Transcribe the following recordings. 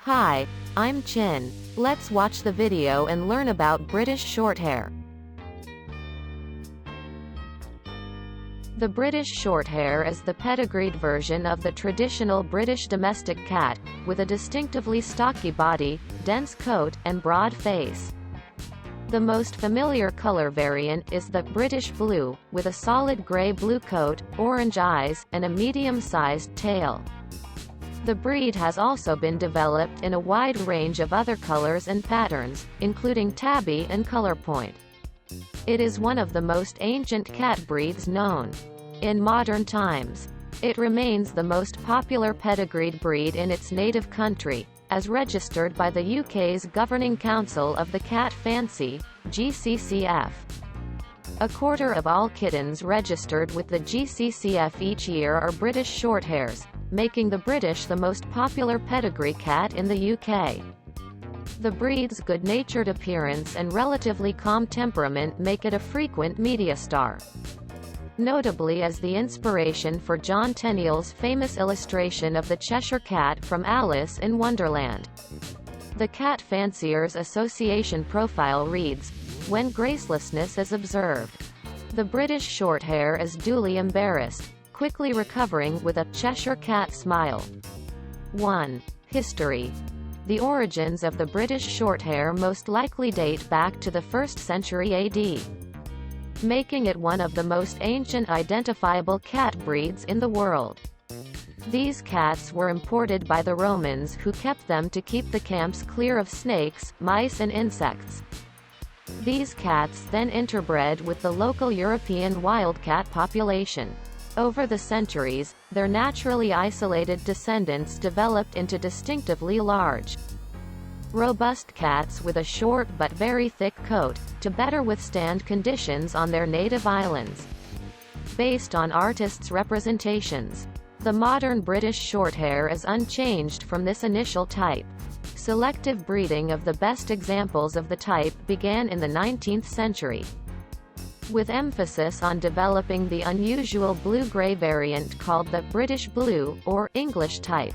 Hi, I'm Chin. Let's watch the video and learn about British Shorthair. The British Shorthair is the pedigreed version of the traditional British domestic cat, with a distinctively stocky body, dense coat, and broad face. The most familiar color variant is the British Blue, with a solid grey-blue coat, orange eyes, and a medium-sized tail. The breed has also been developed in a wide range of other colors and patterns, including tabby and color point. It is one of the most ancient cat breeds known. In modern times, it remains the most popular pedigreed breed in its native country, as registered by the UK's Governing Council of the Cat Fancy, GCCF. A quarter of all kittens registered with the GCCF each year are British Shorthairs, making the British the most popular pedigree cat in the UK. The breed's good-natured appearance and relatively calm temperament make it a frequent media star. Notably as the inspiration for John Tenniel's famous illustration of the Cheshire Cat from Alice in Wonderland. The Cat Fanciers Association profile reads, "When gracelessness is observed, the British Shorthair is duly embarrassed, quickly recovering with a Cheshire Cat smile." 1. History. The origins of the British Shorthair most likely date back to the 1st century AD, making it one of the most ancient identifiable cat breeds in the world. These cats were imported by the Romans, who kept them to keep the camps clear of snakes, mice and insects. These cats then interbred with the local European wildcat population. Over the centuries, their naturally isolated descendants developed into distinctively large, robust cats with a short but very thick coat, to better withstand conditions on their native islands. Based on artists' representations, the modern British Shorthair is unchanged from this initial type. Selective breeding of the best examples of the type began in the 19th century, with emphasis on developing the unusual blue-gray variant called the British Blue, or English type.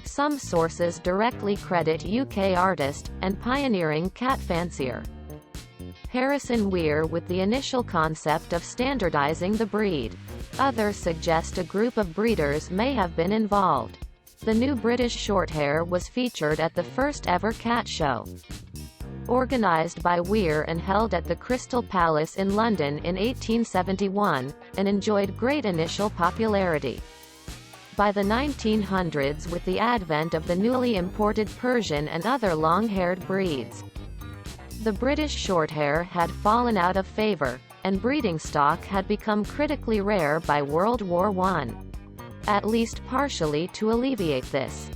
Some sources directly credit UK artist, and pioneering cat fancier Harrison Weir with the initial concept of standardizing the breed. Others suggest a group of breeders may have been involved. The new British Shorthair was featured at the first ever cat show, organized by Weir and held at the Crystal Palace in London in 1871, and enjoyed great initial popularity. By the 1900s, with the advent of the newly imported Persian and other long-haired breeds, the British Shorthair had fallen out of favor, and breeding stock had become critically rare by World War I. At least partially to alleviate this,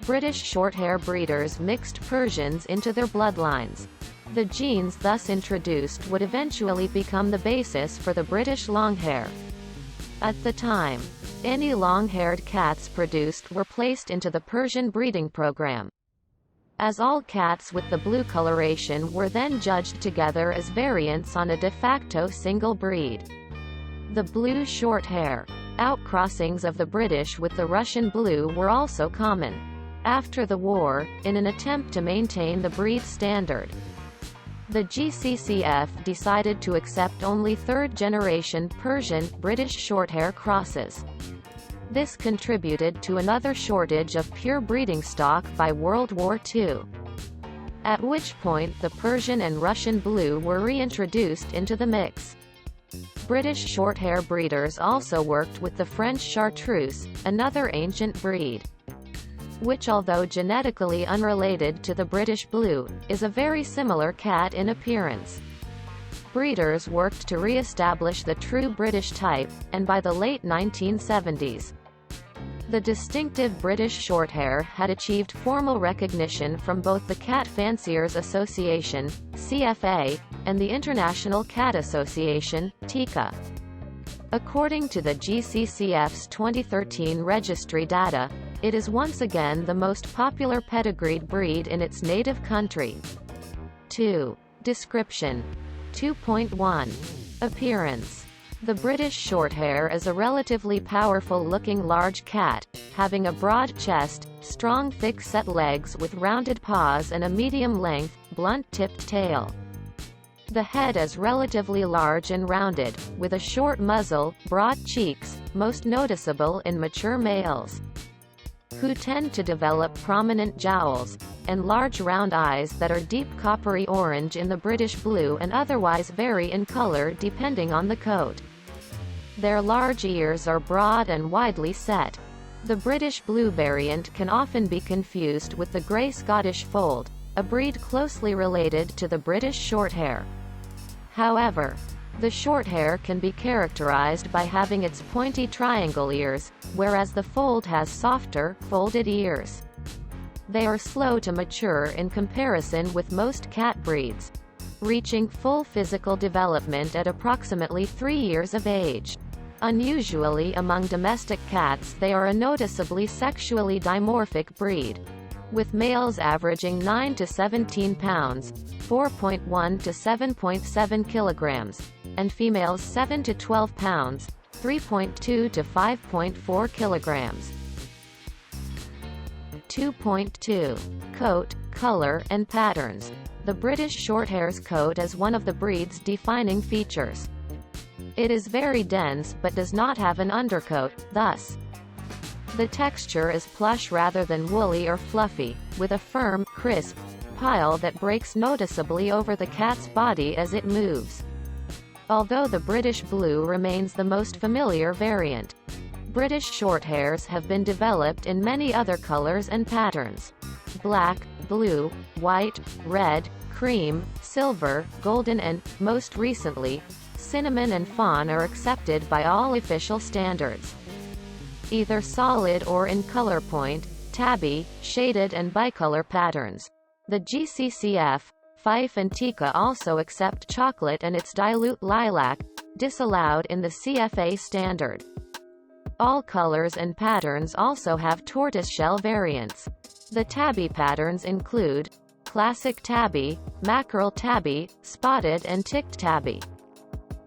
British Shorthair breeders mixed Persians into their bloodlines. The genes thus introduced would eventually become the basis for the British Longhair. At the time, any long-haired cats produced were placed into the Persian breeding program, as all cats with the blue coloration were then judged together as variants on a de facto single breed, the Blue Shorthair. Outcrossings of the British with the Russian Blue were also common. After the war, in an attempt to maintain the breed standard, the GCCF decided to accept only third-generation Persian British Shorthair crosses. This contributed to another shortage of pure breeding stock by World War II, at which point the Persian and Russian Blue were reintroduced into the mix. British Shorthair breeders also worked with the French Chartreuse, another ancient breed, which, although genetically unrelated to the British Blue, is a very similar cat in appearance. Breeders worked to re-establish the true British type, and by the late 1970s, the distinctive British Shorthair had achieved formal recognition from both the Cat Fanciers Association, CFA, and the International Cat Association, TICA. According to the GCCF's 2013 registry data, it is once again the most popular pedigreed breed in its native country. 2. Description. 2.1. Appearance. The British Shorthair is a relatively powerful-looking large cat, having a broad chest, strong thick-set legs with rounded paws and a medium-length, blunt-tipped tail. The head is relatively large and rounded, with a short muzzle, broad cheeks, most noticeable in mature males, who tend to develop prominent jowls, and large round eyes that are deep coppery orange in the British blue and otherwise vary in color depending on the coat. Their large ears are broad and widely set. The British Blue variant can often be confused with the Grey Scottish Fold, a breed closely related to the British Shorthair. However, the Shorthair can be characterized by having its pointy triangle ears, whereas the Fold has softer, folded ears. They are slow to mature in comparison with most cat breeds, reaching full physical development at approximately 3 years of age. Unusually among domestic cats, they are a noticeably sexually dimorphic breed, with males averaging 9 to 17 pounds, 4.1 to 7.7 kilograms, and females 7 to 12 pounds, 3.2 to 5.4 kilograms. 2.2. Coat, color, and patterns. The British Shorthair's coat is one of the breed's defining features. It is very dense but does not have an undercoat, thus, the texture is plush rather than woolly or fluffy, with a firm, crisp pile that breaks noticeably over the cat's body as it moves. Although the British Blue remains the most familiar variant, British Shorthairs have been developed in many other colors and patterns. Black, blue, white, red, cream, silver, golden and, most recently, cinnamon and fawn are accepted by all official standards. Either solid or in color point, tabby, shaded and bicolor patterns. The GCCF, Fife and Tikka also accept chocolate and its dilute lilac, disallowed in the CFA standard. All colors and patterns also have tortoiseshell variants. The tabby patterns include classic tabby, mackerel tabby, spotted and ticked tabby.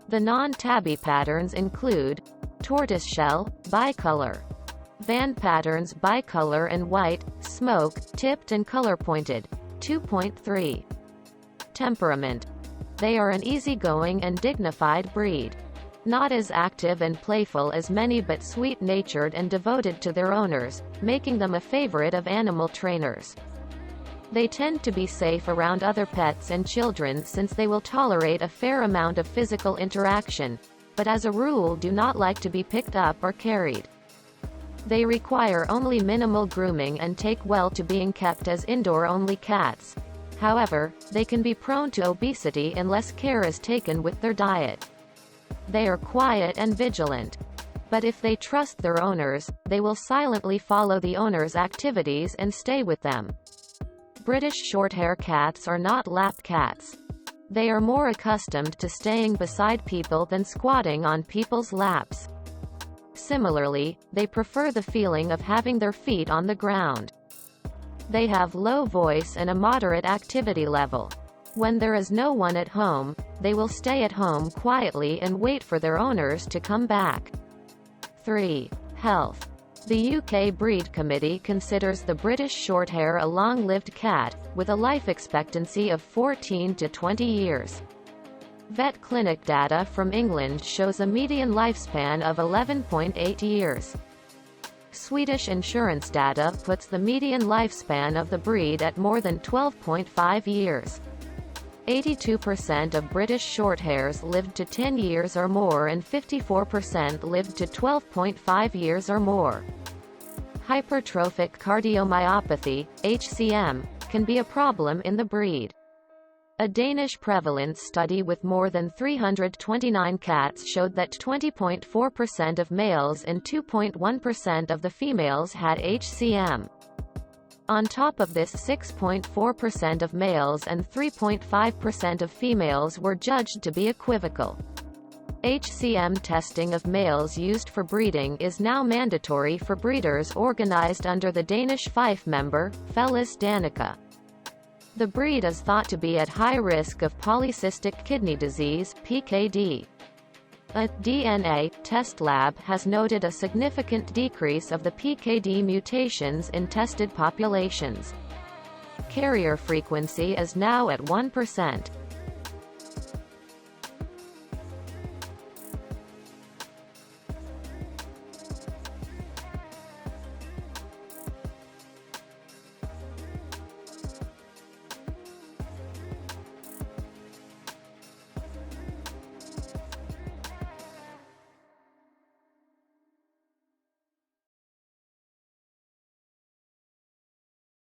The non-tabby patterns include tortoiseshell, bicolor. Van patterns bicolor and white, smoke, tipped and color-pointed. 2.3. Temperament. They are an easygoing and dignified breed. Not as active and playful as many but sweet-natured and devoted to their owners, making them a favorite of animal trainers. They tend to be safe around other pets and children since they will tolerate a fair amount of physical interaction, but as a rule do not like to be picked up or carried. They require only minimal grooming and take well to being kept as indoor-only cats. However, they can be prone to obesity unless care is taken with their diet. They are quiet and vigilant, but if they trust their owners, they will silently follow the owner's activities and stay with them. British Shorthair cats are not lap cats. They are more accustomed to staying beside people than squatting on people's laps. Similarly, they prefer the feeling of having their feet on the ground. They have low voice and a moderate activity level. When there is no one at home, they will stay at home quietly and wait for their owners to come back. 3. Health. The UK Breed Committee considers the British Shorthair a long-lived cat, with a life expectancy of 14 to 20 years. Vet clinic data from England shows a median lifespan of 11.8 years. Swedish insurance data puts the median lifespan of the breed at more than 12.5 years. 82% of British Shorthairs lived to 10 years or more and 54% lived to 12.5 years or more. Hypertrophic cardiomyopathy, HCM, can be a problem in the breed. A Danish prevalence study with more than 329 cats showed that 20.4% of males and 2.1% of the females had HCM. On top of this, 6.4% of males and 3.5% of females were judged to be equivocal. HCM testing of males used for breeding is now mandatory for breeders organized under the Danish Fife member, Felis Danica. The breed is thought to be at high risk of polycystic kidney disease, PKD. A DNA test lab has noted a significant decrease of the PKD mutations in tested populations. Carrier frequency is now at 1%.